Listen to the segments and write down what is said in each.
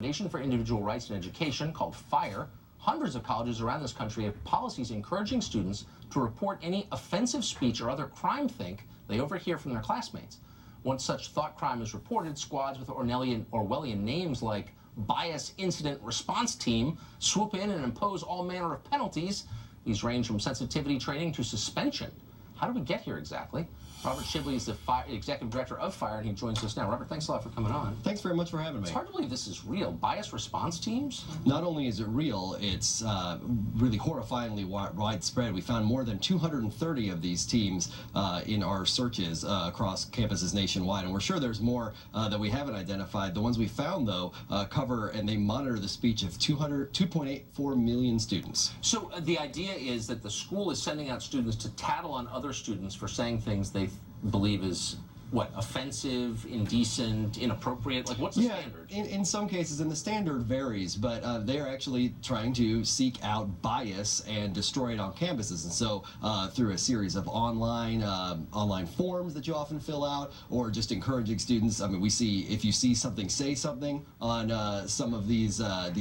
Foundation for Individual Rights in Education, called FIRE, hundreds of colleges around this country have policies encouraging students to report any offensive speech or other crime think they overhear from their classmates. Once such thought crime is reported, squads with Orwellian names like Bias Incident Response Team swoop in and impose all manner of penalties. These range from sensitivity training to suspension. How did we get here exactly? Robert Shibley is the executive director of FIRE, and he joins us now. Robert, thanks a lot for coming on. Thanks very much for having me. It's hard to believe this is real. Bias response teams? Not only is it real, it's really horrifyingly widespread. We found more than 230 of these teams in our searches across campuses nationwide, and we're sure there's more that we haven't identified. The ones we found, though, cover and they monitor the speech of 2.84 million students. So the idea is that the school is sending out students to tattle on other students for saying things they believe is what, offensive, indecent, inappropriate? Like, what's the standard? In some cases, and the standard varies, but they're actually trying to seek out bias and destroy it on campuses. And so through a series of online forms that you often fill out, or just encouraging students. I mean, we see, if you see something, say something on some of these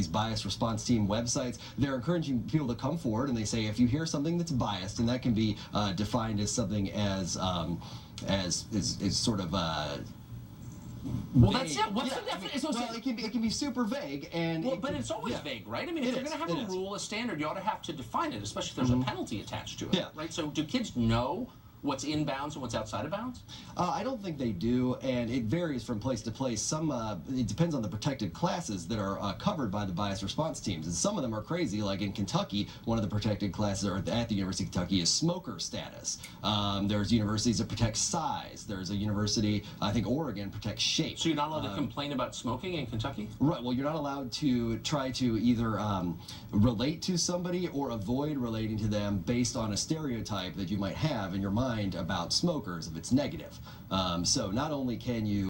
bias response team websites, they're encouraging people to come forward, and they say, if you hear something that's biased, and that can be defined as something as sort of well, that's it. What's the definition? Well, it can be super vague, and but it's always vague, right? I mean, if you're going to have a rule, a standard, you ought to have to define it, especially if there's a penalty attached to it, right? So, do kids know what's in bounds and what's outside of bounds? I don't think they do, and it varies from place to place. Some, it depends on the protected classes that are covered by the bias response teams, and some of them are crazy. Like in Kentucky, one of the protected classes at the University of Kentucky is smoker status. There's universities that protect size. There's a university, I think Oregon, protects shape. So you're not allowed to complain about smoking in Kentucky? Right, well, you're not allowed to try to either relate to somebody or avoid relating to them based on a stereotype that you might have in your mind about smokers if it's negative. So not only can you